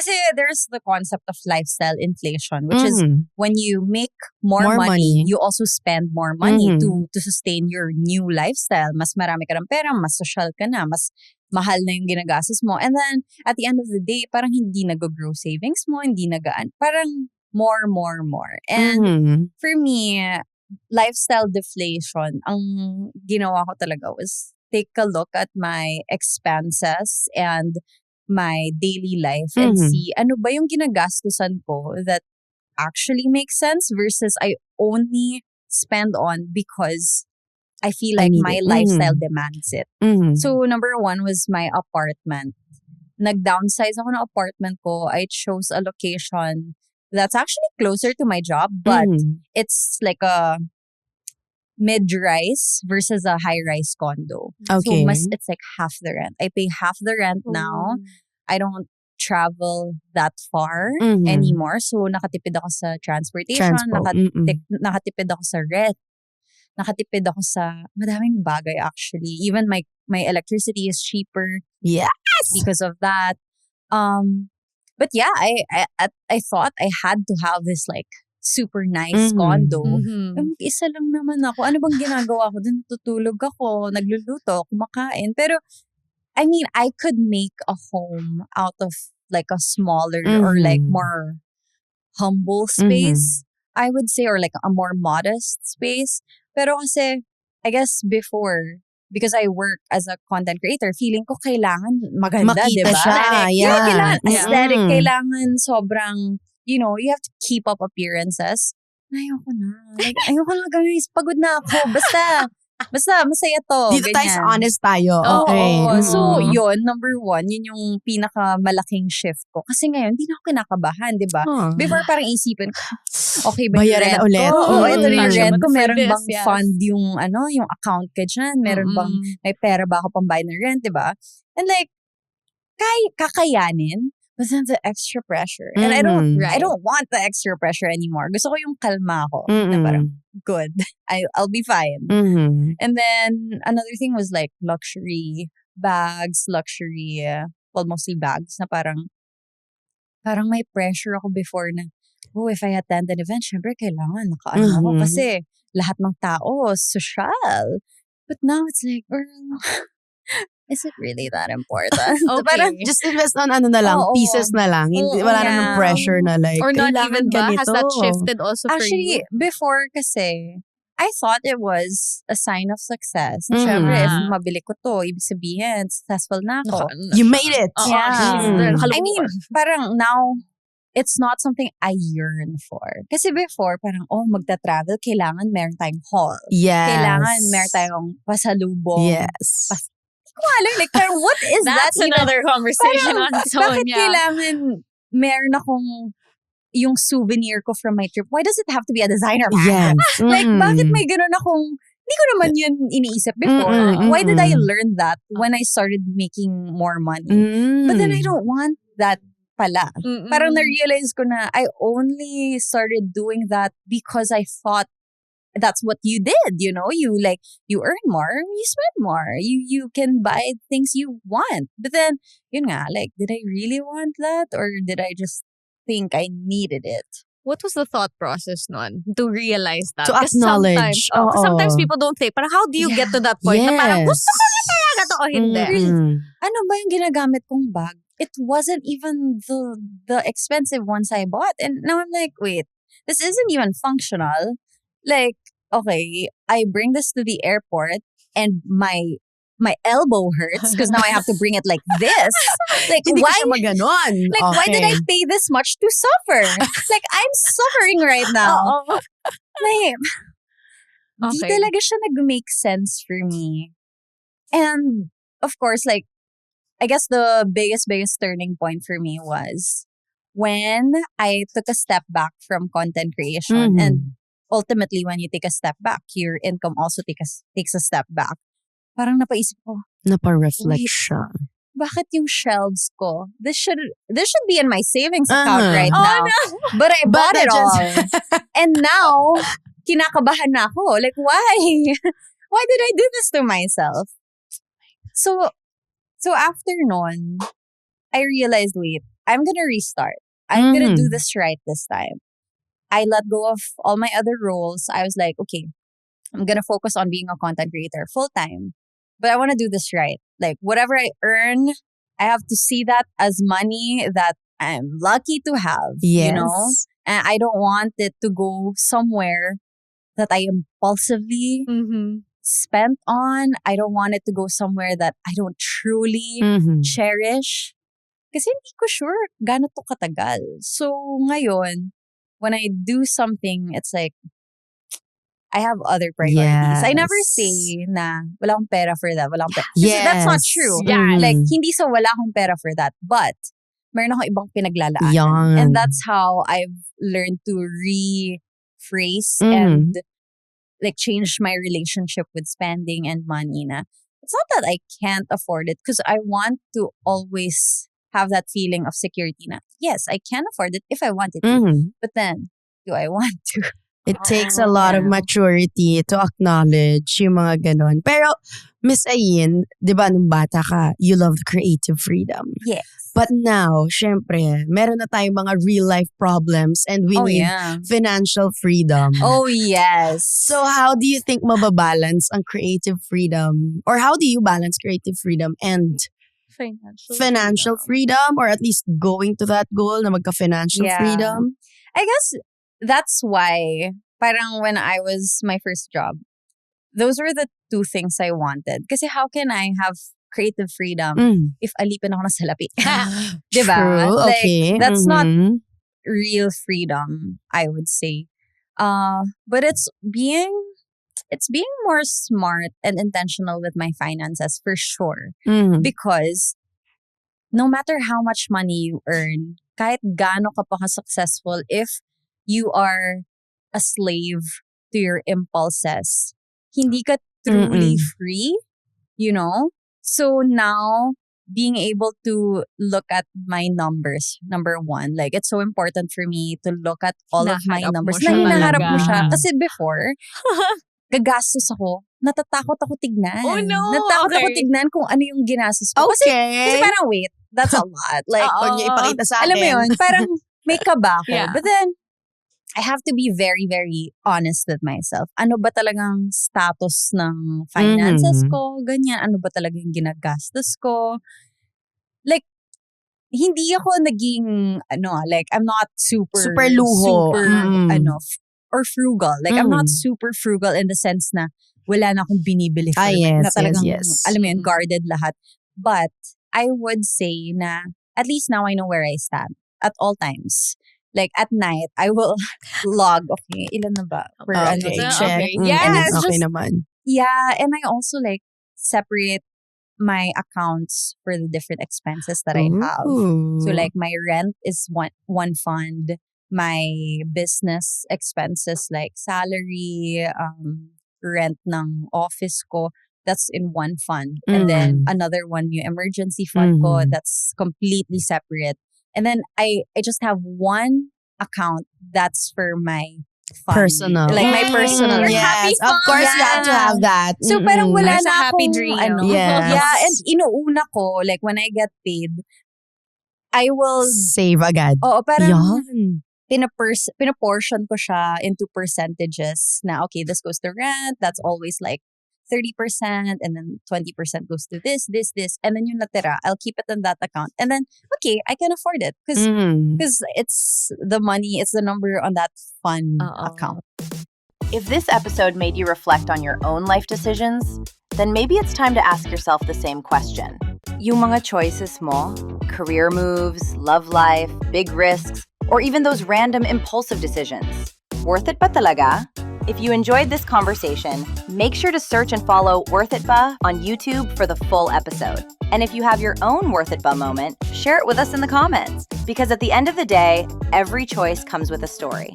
Kasi there's the concept of lifestyle inflation, which is when you make more money, you also spend more money to sustain your new lifestyle. Mas marami ka ng pera, mas social ka na, mas mahal na yung ginagastos mo. And then, at the end of the day, parang hindi nag-grow savings mo, hindi parang more. And for me, lifestyle deflation, ang ginawa ko talaga was take a look at my expenses and my daily life and see ano ba yung ginagastusan ko that actually makes sense versus I only spend on because I feel like my lifestyle demands it. So number one was my apartment. Nag-downsize ako ng apartment ko. I chose a location that's actually closer to my job, but it's like a mid-rise versus a high-rise condo. Okay. So it's like half the rent. I pay half the rent now. I don't travel that far anymore. So nakatipid ako sa transportation, nakatipid ako sa rent, nakatipid ako sa madaming bagay actually. Even my electricity is cheaper. Yes! Because of that. But yeah, I thought I had to have this like super nice condo. Isa lang naman ako. Ano bang ginagawa ko? Doon natutulog ako, nagluluto, kumakain. Pero, I mean, I could make a home out of like a smaller or like more humble space, I would say, or like a more modest space. Pero kasi, I guess before, because I work as a content creator, feeling ko kailangan maganda, makita diba? siya. Yeah. Kailangan aesthetic, kailangan sobrang, you know, you have to keep up appearances. Ayoko na. Like, ayoko na guys. Pagod na ako. Basta masaya to. Dito tayo ganyan. honest tayo. Okay. So, yun, number one, yun yung pinakamalaking shift ko. Kasi ngayon, hindi na ako kinakabahan, di ba? Before, parang isipin ko, okay ba yung bayaran rent na ulit. ko? Oo, ito na yung Cash rent naman ko. for Meron this, bang yes. fund yung account ka dyan? Meron bang, may pera ba ako pambayad ng rent, di ba? And like, kakayanin. But then the extra pressure. And I don't want the extra pressure anymore. Gusto ko yung kalma ko. Na parang, good. I'll be fine. And then, another thing was like luxury bags, mostly bags na parang may pressure ako before na, if I attend an event, syempre kailangan nakaano ako kasi lahat ng tao, social. But now it's like, girl, is it really that important? Okay. Parang, just invest on pieces na lang. Hindi, wala na ng pressure na like, or not kailangan even ba? ganito. Has that shifted also for actually, you? before kasi, I thought it was a sign of success. Syempre, if mabili ko to, ibig sabihin, successful na ako. You made it. Yeah. I mean, parang now, it's not something I yearn for. Kasi before, parang, magta-travel, kailangan meron tayong haul. Yes. Kailangan meron tayong pasalubong. Yes. Like, parang, what is that That's even? another conversation Parang, on its own, bakit kailangan meron akong yung souvenir ko from my trip? Why does it have to be a designer bag? Yes. Like, bakit may ganun akong, hindi ko naman yun iniisip before. Why did I learn that when I started making more money? But then I don't want that pala. Parang na-realize ko na I only started doing that because I thought that's what you did, you know? You earn more, you spend more. You can buy things you want. But then, yun nga, like, did I really want that? Or did I just think I needed it? What was the thought process nun to realize that? To acknowledge. Because sometimes people don't think, parang how do you get to that point? Na parang gusto ko na talaga to o hindi? Ano ba yung ginagamit kong bag? It wasn't even the expensive ones I bought. And now I'm like, wait, this isn't even functional. Like, okay, I bring this to the airport and my elbow hurts because now I have to bring it like this. Like, Hindi why? ko siya maganon. Like, why did I pay this much to suffer? Like, I'm suffering right now. Like, di talaga siya nag-make sense for me. And, of course, like, I guess the biggest turning point for me was when I took a step back from content creation. And ultimately, when you take a step back, your income also takes a step back. Parang napaisip ko, Napa-reflect siya. bakit yung shelves ko? This should be in my savings account right now. No. But I bought it all. just- And now, kinakabahan na ako. Like, why? Why did I do this to myself? So after nun, I realized, wait, I'm gonna restart. I'm gonna do this right this time. I let go of all my other roles. I was like, okay, I'm gonna focus on being a content creator full time. But I want to do this right. Like whatever I earn, I have to see that as money that I'm lucky to have. Yes. You know? And I don't want it to go somewhere that I impulsively spent on. I don't want it to go somewhere that I don't truly cherish. Kasi hindi ko sure gaano to katagal. So ngayon, when I do something, it's like, I have other priorities. I never say na wala akong pera for that. Wala akong pera. That's not true. Yeah. Like, hindi sa wala akong pera for that. But, meron akong ibang pinaglalaan. And that's how I've learned to rephrase and like change my relationship with spending and money na. It's not that I can't afford it because I want to always have that feeling of security na, yes, I can afford it if I wanted to. But then, do I want to? It takes a lot of maturity to acknowledge yung mga ganon. Pero, Miss Ayin, di ba nung bata ka, you love creative freedom. Yes. But now, syempre, meron na tayong mga real-life problems and we need financial freedom. Oh, yes. So how do you think mababalance ang creative freedom? Or how do you balance creative freedom and financial freedom? Or at least going to that goal na magka-financial freedom? I guess that's why, parang when I was my first job, those were the two things I wanted. Kasi how can I have creative freedom if alipin ako ng salapi? Diba? True, okay. Like, that's not real freedom, I would say. But it's being more smart and intentional with my finances for sure. Because no matter how much money you earn, kahit gaano ka pa successful, if you are a slave to your impulses, hindi ka truly free, you know? So now, being able to look at my numbers, number one, like it's so important for me to look at all of my numbers. Hinaharap mo siya. Kasi before, gagastos ako, natatakot ako tignan. Oh no! Natatakot ako tignan kung ano yung ginastos ko. Kasi parang wait, that's a lot. Like, pag niya ipakita sa akin. Alam mo yun, parang may kaba ako. But then, I have to be very, very honest with myself. Ano ba talagang status ng finances ko? Ganyan. Ano ba talagang ginagastos ko? Like, hindi ako naging, like, I'm not super luho. Or frugal. Like, I'm not super frugal in the sense na wala na akong binibili for na talagang, alam mo yun, guarded lahat. But, I would say na, at least now I know where I stand at all times. Like, at night, I will log, okay, ilan na ba? Per check. Yes. Okay naman. Yeah, and I also, like, separate my accounts for the different expenses that I have. So, like, my rent is one fund. My business expenses, like salary, rent ng office ko, that's in one fund. And then, another one, yung emergency fund ko, that's completely separate. And then I just have one account that's for my fun. Personal. Like my personal. Yes, of course you have to have that. So parang wala There's na a happy akong, dream. Yes. Yeah, and inuuna ko, like when I get paid, I will save agad. Oo, parang Yan. pinaportion ko siya into percentages na, okay, this goes to rent, that's always like 30%, and then 20% goes to this, and then yung natira, I'll keep it in that account. And then, okay, I can afford it because it's the money, it's the number on that fund account. If this episode made you reflect on your own life decisions, then maybe it's time to ask yourself the same question. Yung mga choices mo, career moves, love life, big risks, or even those random impulsive decisions, worth it ba talaga? If you enjoyed this conversation, make sure to search and follow Worth It Ba on YouTube for the full episode. And if you have your own Worth It Ba moment, share it with us in the comments. Because at the end of the day, every choice comes with a story.